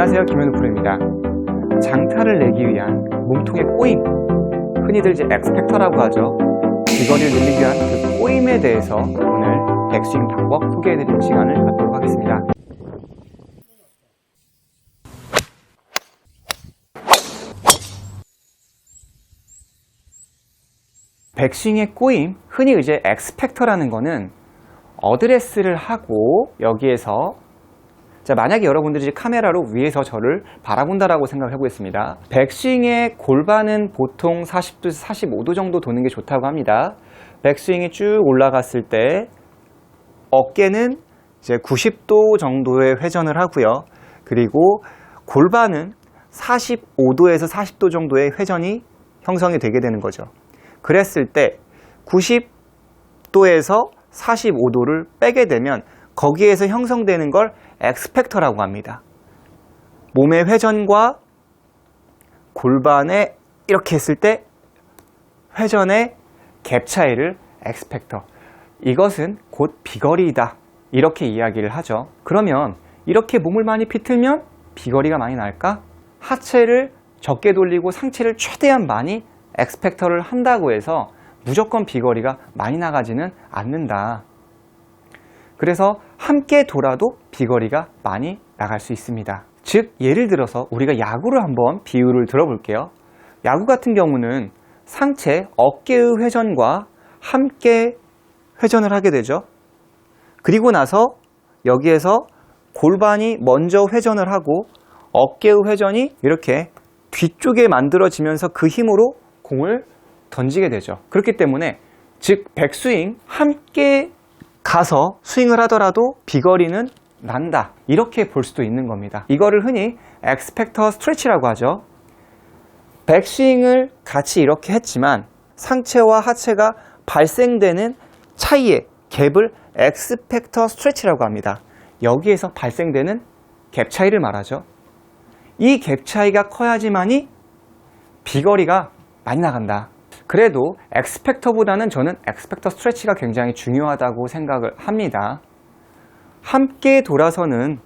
안녕하세요, 김현우 프로입니다. 장타를 내기 위한 몸통의 꼬임, 흔히들 이제 엑스펙터라고 하죠. 비거리를 늘리기 위한 그 꼬임에 대해서 오늘 백스윙 방법 소개해드리는 시간을 갖도록 하겠습니다. 백스윙의 꼬임, 흔히 이제 엑스펙터라는 거는 어드레스를 하고 여기에서 만약에 여러분들이 카메라로 위에서 저를 바라본다라고 생각을 해보겠습니다. 백스윙의 골반은 보통 40도에서 45도 정도 도는 게 좋다고 합니다. 백스윙이 쭉 올라갔을 때 어깨는 이제 90도 정도의 회전을 하고요. 그리고 골반은 45도에서 40도 정도의 회전이 형성이 되게 되는 거죠. 그랬을 때 90도에서 45도를 빼게 되면 거기에서 형성되는 걸 엑스펙터라고 합니다. 몸의 회전과 골반에 이렇게 했을 때 회전의 갭 차이를 엑스펙터, 이것은 곧 비거리이다, 이렇게 이야기를 하죠. 그러면 이렇게 몸을 많이 비틀면 비거리가 많이 날까? 하체를 적게 돌리고 상체를 최대한 많이 엑스펙터를 한다고 해서 무조건 비거리가 많이 나가지는 않는다. 그래서 함께 돌아도 비거리가 많이 나갈 수 있습니다. 즉, 예를 들어서 우리가 야구를 한번 비유를 들어볼게요. 야구 같은 경우는 상체, 어깨의 회전과 함께 회전을 하게 되죠. 그리고 나서 여기에서 골반이 먼저 회전을 하고 어깨의 회전이 이렇게 뒤쪽에 만들어지면서 그 힘으로 공을 던지게 되죠. 그렇기 때문에 즉 백스윙 함께 가서 스윙을 하더라도 비거리는 난다, 이렇게 볼 수도 있는 겁니다. 이거를 흔히 엑스펙터 스트레치라고 하죠. 백스윙을 같이 이렇게 했지만 상체와 하체가 발생되는 차이의 갭을 엑스펙터 스트레치라고 합니다. 여기에서 발생되는 갭 차이를 말하죠. 이 갭 차이가 커야지만이 비거리가 많이 나간다. 그래도 엑스펙터보다는 저는 엑스펙터 스트레치가 굉장히 중요하다고 생각을 합니다. 함께 돌아서는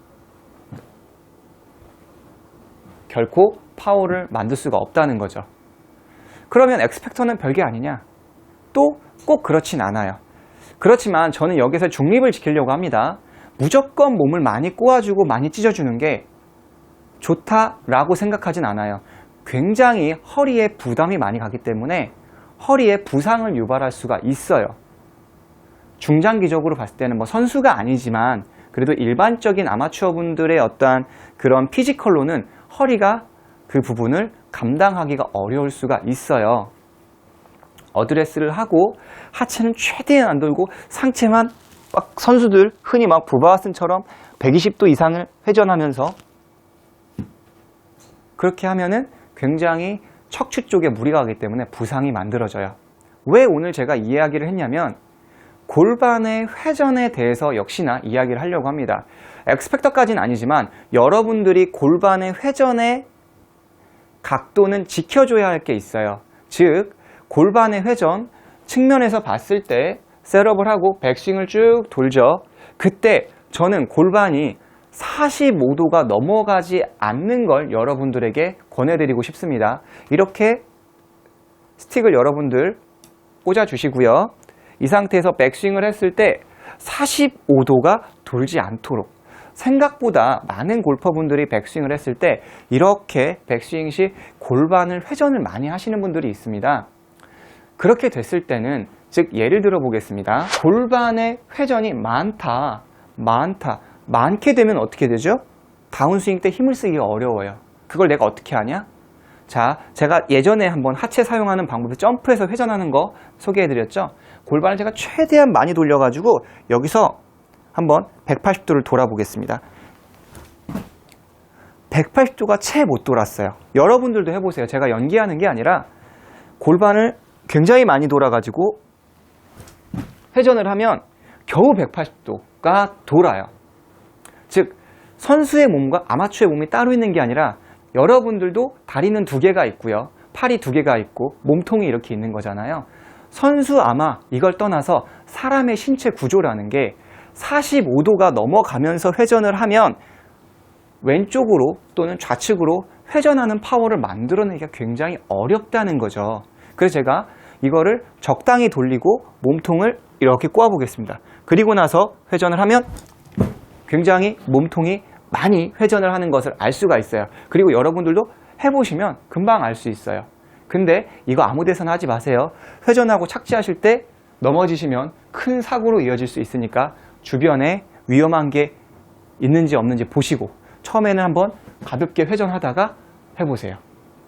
결코 파워를 만들 수가 없다는 거죠. 그러면 엑스펙터는 별게 아니냐? 또 꼭 그렇진 않아요. 그렇지만 저는 여기서 중립을 지키려고 합니다. 무조건 몸을 많이 꼬아주고 많이 찢어주는 게 좋다라고 생각하진 않아요. 굉장히 허리에 부담이 많이 가기 때문에 허리에 부상을 유발할 수가 있어요. 중장기적으로 봤을 때는 선수가 아니지만 그래도 일반적인 아마추어 분들의 어떠한 그런 피지컬로는 허리가 그 부분을 감당하기가 어려울 수가 있어요. 어드레스를 하고 하체는 최대한 안 돌고 상체만 막 선수들 흔히 막 부바와슨처럼 120도 이상을 회전하면서 그렇게 하면은 굉장히 척추 쪽에 무리가 가기 때문에 부상이 만들어져요. 왜 오늘 제가 이 이야기를 했냐면 골반의 회전에 대해서 역시나 이야기를 하려고 합니다. 엑스펙터까지는 아니지만 여러분들이 골반의 회전의 각도는 지켜줘야 할 게 있어요. 즉 골반의 회전 측면에서 봤을 때 셋업을 하고 백스윙을 쭉 돌죠. 그때 저는 골반이 45도가 넘어가지 않는 걸 여러분들에게 권해드리고 싶습니다. 이렇게 스틱을 여러분들 꽂아주시고요. 이 상태에서 백스윙을 했을 때 45도가 돌지 않도록, 생각보다 많은 골퍼분들이 백스윙을 했을 때 이렇게 백스윙 시 골반을 회전을 많이 하시는 분들이 있습니다. 그렇게 됐을 때는, 즉 예를 들어 보겠습니다. 골반의 회전이 많게 되면 어떻게 되죠? 다운스윙 때 힘을 쓰기가 어려워요. 그걸 내가 어떻게 하냐? 자, 제가 예전에 한번 하체 사용하는 방법에 점프해서 회전하는 거 소개해드렸죠? 골반을 제가 최대한 많이 돌려가지고 여기서 한번 180도를 돌아보겠습니다. 180도가 채 못 돌았어요. 여러분들도 해보세요. 제가 연기하는 게 아니라 골반을 굉장히 많이 돌아가지고 회전을 하면 겨우 180도가 돌아요. 즉 선수의 몸과 아마추어의 몸이 따로 있는 게 아니라 여러분들도 다리는 2개가 있고요, 팔이 2개가 있고 몸통이 이렇게 있는 거잖아요. 선수 아마 이걸 떠나서 사람의 신체 구조라는 게 45도가 넘어가면서 회전을 하면 왼쪽으로 또는 좌측으로 회전하는 파워를 만들어내기가 굉장히 어렵다는 거죠. 그래서 제가 이거를 적당히 돌리고 몸통을 이렇게 꼬아 보겠습니다. 그리고 나서 회전을 하면 굉장히 몸통이 많이 회전을 하는 것을 알 수가 있어요. 그리고 여러분들도 해보시면 금방 알 수 있어요. 근데 이거 아무 데서나 하지 마세요. 회전하고 착지하실 때 넘어지시면 큰 사고로 이어질 수 있으니까 주변에 위험한 게 있는지 없는지 보시고 처음에는 한번 가볍게 회전하다가 해보세요.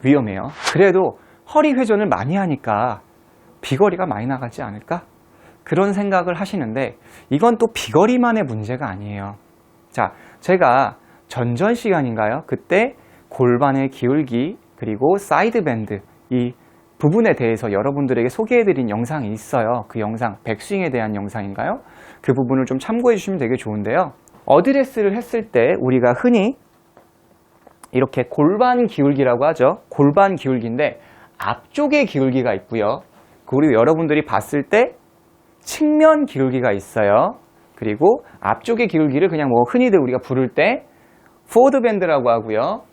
위험해요. 그래도 허리 회전을 많이 하니까 비거리가 많이 나가지 않을까? 그런 생각을 하시는데 이건 또 비거리만의 문제가 아니에요. 자, 제가 전전 시간인가요? 그때 골반의 기울기 그리고 사이드 밴드 이 부분에 대해서 여러분들에게 소개해드린 영상이 있어요. 그 영상, 백스윙에 대한 영상인가요? 그 부분을 좀 참고해 주시면 되게 좋은데요. 어드레스를 했을 때 우리가 흔히 이렇게 골반 기울기라고 하죠. 골반 기울기인데 앞쪽에 기울기가 있고요. 그리고 여러분들이 봤을 때 측면 기울기가 있어요. 그리고 앞쪽의 기울기를 그냥 뭐 흔히들 우리가 부를 때 포워드 밴드라고 하고요.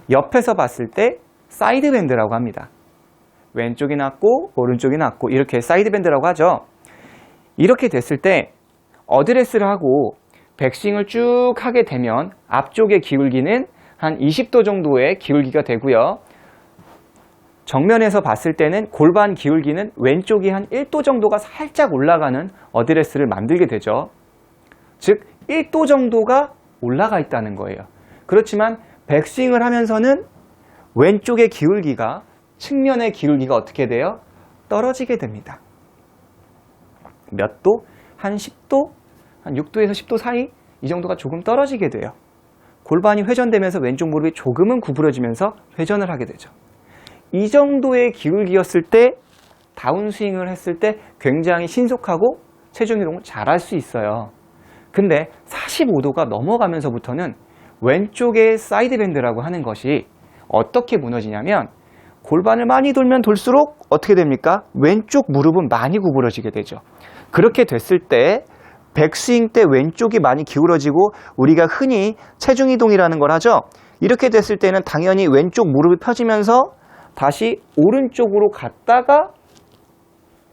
옆에서 봤을 때 사이드 밴드라고 합니다. 왼쪽이 낮고 오른쪽이 낮고 이렇게 사이드 밴드라고 하죠. 이렇게 됐을 때 어드레스를 하고 백스윙을 쭉 하게 되면 앞쪽의 기울기는 한 20도 정도의 기울기가 되고요. 정면에서 봤을 때는 골반 기울기는 왼쪽이 한 1도 정도가 살짝 올라가는 어드레스를 만들게 되죠. 즉 1도 정도가 올라가 있다는 거예요. 그렇지만 백스윙을 하면서는 왼쪽의 기울기가 측면의 기울기가 어떻게 돼요? 떨어지게 됩니다. 몇 도? 한 10도? 한 6도에서 10도 사이? 이 정도가 조금 떨어지게 돼요. 골반이 회전되면서 왼쪽 무릎이 조금은 구부러지면서 회전을 하게 되죠. 이 정도의 기울기였을 때 다운스윙을 했을 때 굉장히 신속하고 체중 이동을 잘할 수 있어요. 근데 45도가 넘어가면서부터는 왼쪽의 사이드 밴드라고 하는 것이 어떻게 무너지냐면 골반을 많이 돌면 돌수록 어떻게 됩니까? 왼쪽 무릎은 많이 구부러지게 되죠. 그렇게 됐을 때 백스윙 때 왼쪽이 많이 기울어지고 우리가 흔히 체중 이동이라는 걸 하죠. 이렇게 됐을 때는 당연히 왼쪽 무릎이 펴지면서 다시 오른쪽으로 갔다가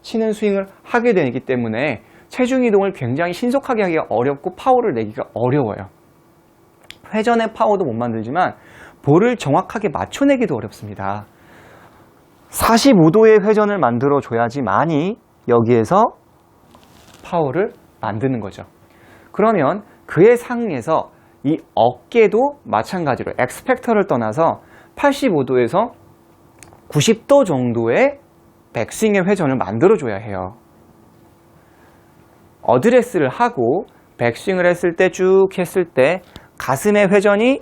치는 스윙을 하게 되기 때문에 체중 이동을 굉장히 신속하게 하기가 어렵고 파워를 내기가 어려워요. 회전의 파워도 못 만들지만 볼을 정확하게 맞춰내기도 어렵습니다. 45도의 회전을 만들어 줘야지만이 여기에서 파워를 만드는 거죠. 그러면 그의 상에서 이 어깨도 마찬가지로 엑스펙터를 떠나서 85도에서 90도 정도의 백스윙의 회전을 만들어 줘야 해요. 어드레스를 하고 백스윙을 했을 때 쭉 했을 때 가슴의 회전이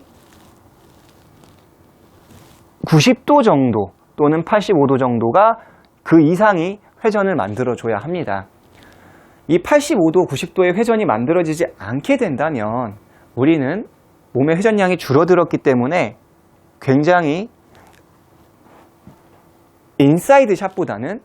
90도 정도 또는 85도 정도가 그 이상이 회전을 만들어 줘야 합니다. 이 85도, 90도의 회전이 만들어지지 않게 된다면 우리는 몸의 회전량이 줄어들었기 때문에 굉장히 인사이드 샷보다는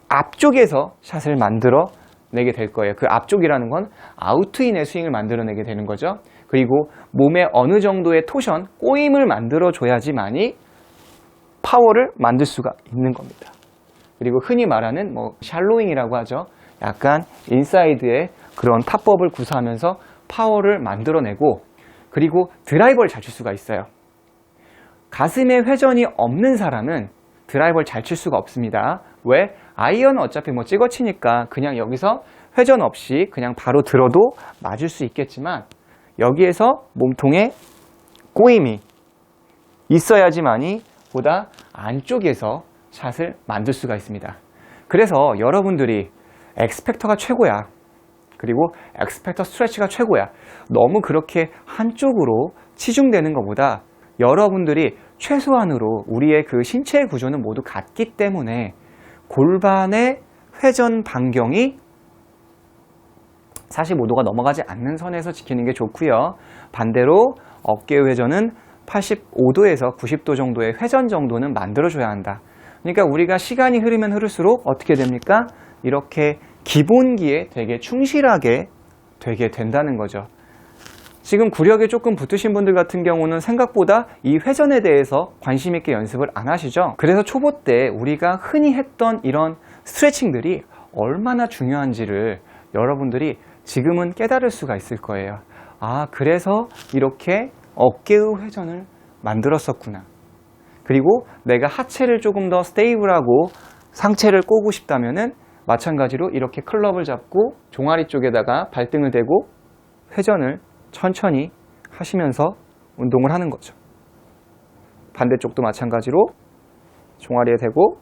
앞쪽에서 샷을 만들어 내게 될 거예요. 그 앞쪽이라는 건 아우트인의 스윙을 만들어내게 되는 거죠. 그리고 몸에 어느 정도의 토션, 꼬임을 만들어 줘야지만이 파워를 만들 수가 있는 겁니다. 그리고 흔히 말하는 샬로잉이라고 하죠. 약간 인사이드의 그런 탑법을 구사하면서 파워를 만들어내고 그리고 드라이버를 잘 칠 수가 있어요. 가슴에 회전이 없는 사람은 드라이버를 잘 칠 수가 없습니다. 왜? 아이언은 어차피 찍어치니까 그냥 여기서 회전 없이 그냥 바로 들어도 맞을 수 있겠지만 여기에서 몸통에 꼬임이 있어야지만이 보다 안쪽에서 샷을 만들 수가 있습니다. 그래서 여러분들이 엑스펙터가 최고야. 그리고 엑스펙터 스트레치가 최고야. 너무 그렇게 한쪽으로 치중되는 것보다 여러분들이 최소한으로 우리의 그 신체의 구조는 모두 같기 때문에 골반의 회전 반경이 45도가 넘어가지 않는 선에서 지키는 게 좋고요. 반대로 어깨 회전은 85도에서 90도 정도의 회전 정도는 만들어줘야 한다. 그러니까 우리가 시간이 흐르면 흐를수록 어떻게 됩니까? 이렇게 기본기에 되게 충실하게 되게 된다는 거죠. 지금 구력에 조금 붙으신 분들 같은 경우는 생각보다 이 회전에 대해서 관심 있게 연습을 안 하시죠. 그래서 초보 때 우리가 흔히 했던 이런 스트레칭들이 얼마나 중요한지를 여러분들이 지금은 깨달을 수가 있을 거예요. 아, 그래서 이렇게 어깨의 회전을 만들었었구나. 그리고 내가 하체를 조금 더 스테이블하고 상체를 꼬고 싶다면은 마찬가지로 이렇게 클럽을 잡고 종아리 쪽에다가 발등을 대고 회전을 천천히 하시면서 운동을 하는 거죠. 반대쪽도 마찬가지로 종아리에 대고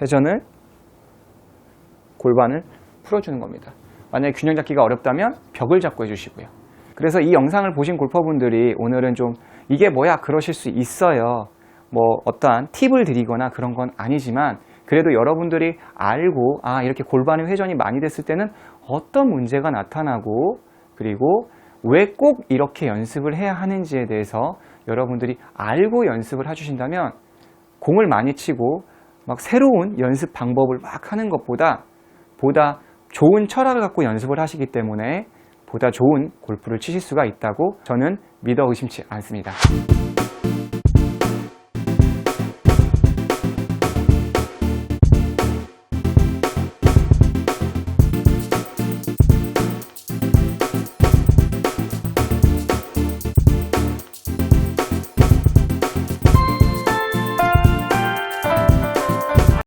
회전을, 골반을 풀어주는 겁니다. 만약에 균형 잡기가 어렵다면 벽을 잡고 해주시고요. 그래서 이 영상을 보신 골퍼분들이 오늘은 좀 이게 뭐야 그러실 수 있어요. 뭐 어떠한 팁을 드리거나 그런 건 아니지만 그래도 여러분들이 알고 이렇게 골반의 회전이 많이 됐을 때는 어떤 문제가 나타나고 그리고 왜 꼭 이렇게 연습을 해야 하는지에 대해서 여러분들이 알고 연습을 해주신다면 공을 많이 치고 막 새로운 연습 방법을 막 하는 것보다 보다 좋은 철학을 갖고 연습을 하시기 때문에 보다 좋은 골프를 치실 수가 있다고 저는 믿어 의심치 않습니다.